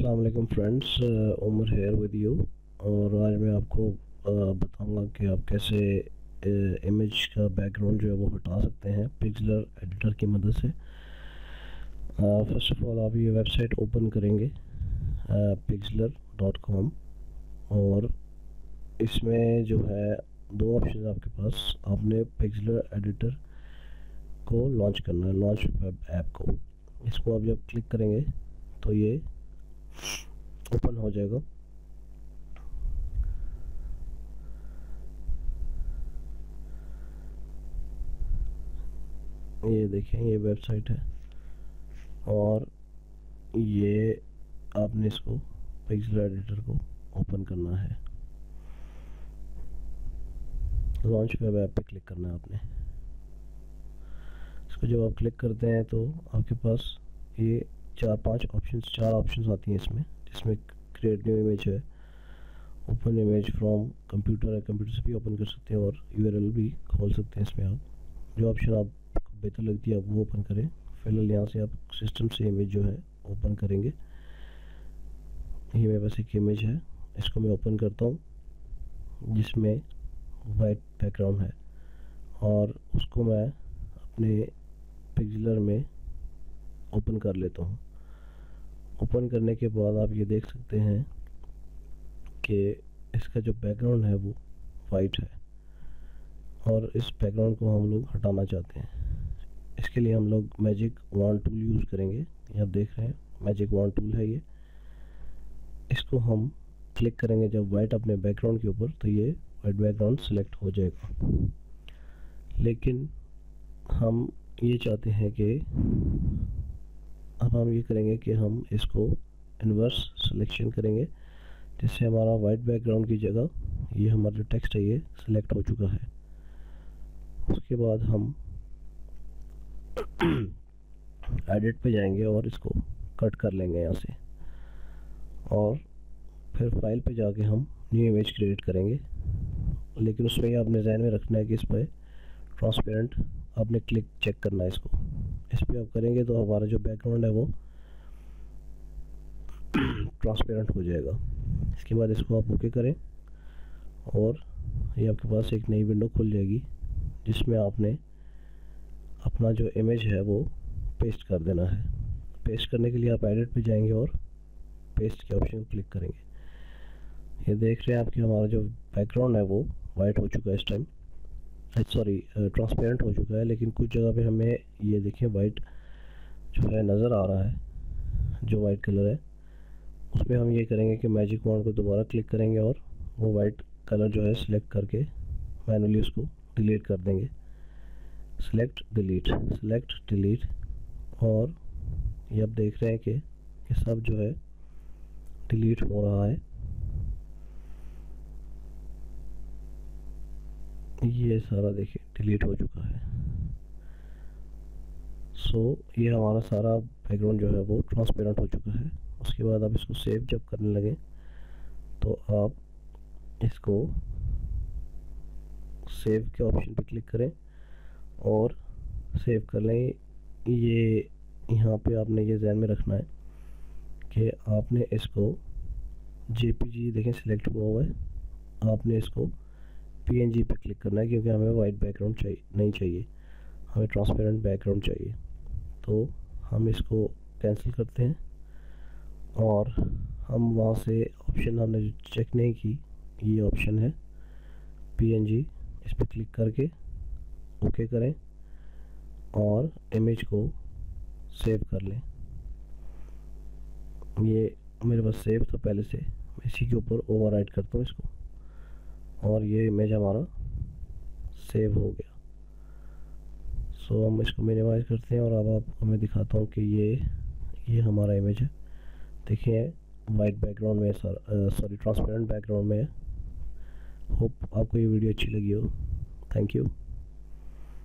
अस्सलाम वालेकुम friends, Umar here with you. और आज मैं आपको बताऊंगा कि आप कैसे इमेज का बैकग्राउंड जो है वो हटा सकते हैं पिक्सलर एडिटर की मदद से। फर्स्ट ऑफ ऑल आप ये वेबसाइट ओपन करेंगे pixlr.com, और इसमें जो है दो ऑप्शन आपके पास। आपने पिक्सलर एडिटर को लॉन्च करना है, लॉन्च वेब ऐप को। इसको आप जब क्लिक करेंगे तो ये ओपन हो जाएगा। ये देखें, ये वेबसाइट है और ये आपने इसको पिक्सलर एडिटर को ओपन करना है। लॉन्च वेब ऐप पे क्लिक करना है आपने। इसको जब आप क्लिक करते हैं तो आपके पास ये चार ऑप्शंस आती हैं इसमें, जिसमें क्रिएट न्यू इमेज है, ओपन इमेज फ्रॉम कंप्यूटर है, कंप्यूटर से भी ओपन कर सकते हैं, और यूआरएल भी खोल सकते हैं इसमें। आप जो ऑप्शन आपको बेहतर लगती है आप वो ओपन करें। फिलहाल यहाँ से आप सिस्टम से इमेज जो है ओपन करेंगे। ये मेरे पास एक इमेज है, इसको मैं ओपन करता हूँ जिसमें वाइट बैकग्राउंड है, और उसको मैं अपने पिक्सलर में ओपन कर लेता हूँ। ओपन करने के बाद आप ये देख सकते हैं कि इसका जो बैकग्राउंड है वो वाइट है, और इस बैकग्राउंड को हम लोग हटाना चाहते हैं। इसके लिए हम लोग मैजिक वॉन्ड टूल यूज़ करेंगे। ये आप देख रहे हैं मैजिक वॉन्ड टूल है ये। इसको हम क्लिक करेंगे जब वाइट अपने बैकग्राउंड के ऊपर, तो ये वाइट बैकग्राउंड सेलेक्ट हो जाएगा। लेकिन हम ये चाहते हैं कि अब हम ये करेंगे कि हम इसको इन्वर्स सिलेक्शन करेंगे, जिससे हमारा वाइट बैकग्राउंड की जगह ये हमारा जो टेक्स्ट है ये सिलेक्ट हो चुका है। उसके बाद हम एडिट पे जाएंगे और इसको कट कर लेंगे यहाँ से, और फिर फाइल पे जाके हम न्यू इमेज क्रिएट करेंगे। लेकिन उसमें ये आपने ध्यान में रखना है कि इस पर ट्रांसपेरेंट आपने क्लिक चेक करना है इसको। इस पर आप करेंगे तो हमारा जो बैकग्राउंड है वो ट्रांसपेरेंट हो जाएगा। इसके बाद इसको आप ओके करें और ये आपके पास एक नई विंडो खुल जाएगी, जिसमें आपने अपना जो इमेज है वो पेस्ट कर देना है। पेस्ट करने के लिए आप एडिट पे जाएंगे और पेस्ट के ऑप्शन को क्लिक करेंगे। ये देख रहे हैं आपके हमारा जो बैकग्राउंड है वो वाइट हो चुका है इस टाइम, सॉरी ट्रांसपेरेंट हो चुका है। लेकिन कुछ जगह पे हमें ये देखें वाइट जो है नज़र आ रहा है, जो वाइट कलर है। उसमें हम ये करेंगे कि मैजिक वॉन्ड को दोबारा क्लिक करेंगे और वो वाइट कलर जो है सिलेक्ट करके मैनुअली उसको डिलीट कर देंगे। सेलेक्ट डिलीट, और ये आप देख रहे हैं कि सब जो है डिलीट हो रहा है। ये सारा देखिए डिलीट हो चुका है। ये हमारा सारा बैकग्राउंड जो है वो ट्रांसपेरेंट हो चुका है। उसके बाद आप इसको सेव जब करने लगे तो आप इसको सेव के ऑप्शन पे क्लिक करें और सेव कर लें। ये यहाँ पे आपने ये ध्यान में रखना है कि आपने इसको जेपीजी देखें सिलेक्ट हुआ है, आपने इसको पीएनजी पे क्लिक करना है, क्योंकि हमें वाइट बैकग्राउंड नहीं चाहिए, हमें ट्रांसपेरेंट बैकग्राउंड चाहिए। तो हम इसको कैंसिल करते हैं और हम वहाँ से ऑप्शन हमने चेक नहीं की, ये ऑप्शन है पीएनजी, इस पर क्लिक करके ओके करें और इमेज को सेव कर लें। ये मेरे पास सेव था पहले से, मैं इसी के ऊपर ओवरराइट करता हूँ इसको, और ये इमेज हमारा सेव हो गया। हम इसको मिनिमाइज करते हैं और अब आपको मैं दिखाता हूँ कि ये हमारा इमेज है। देखिए वाइट बैकग्राउंड में सॉरी ट्रांसपेरेंट बैकग्राउंड में है। होप आपको ये वीडियो अच्छी लगी हो। Thank you.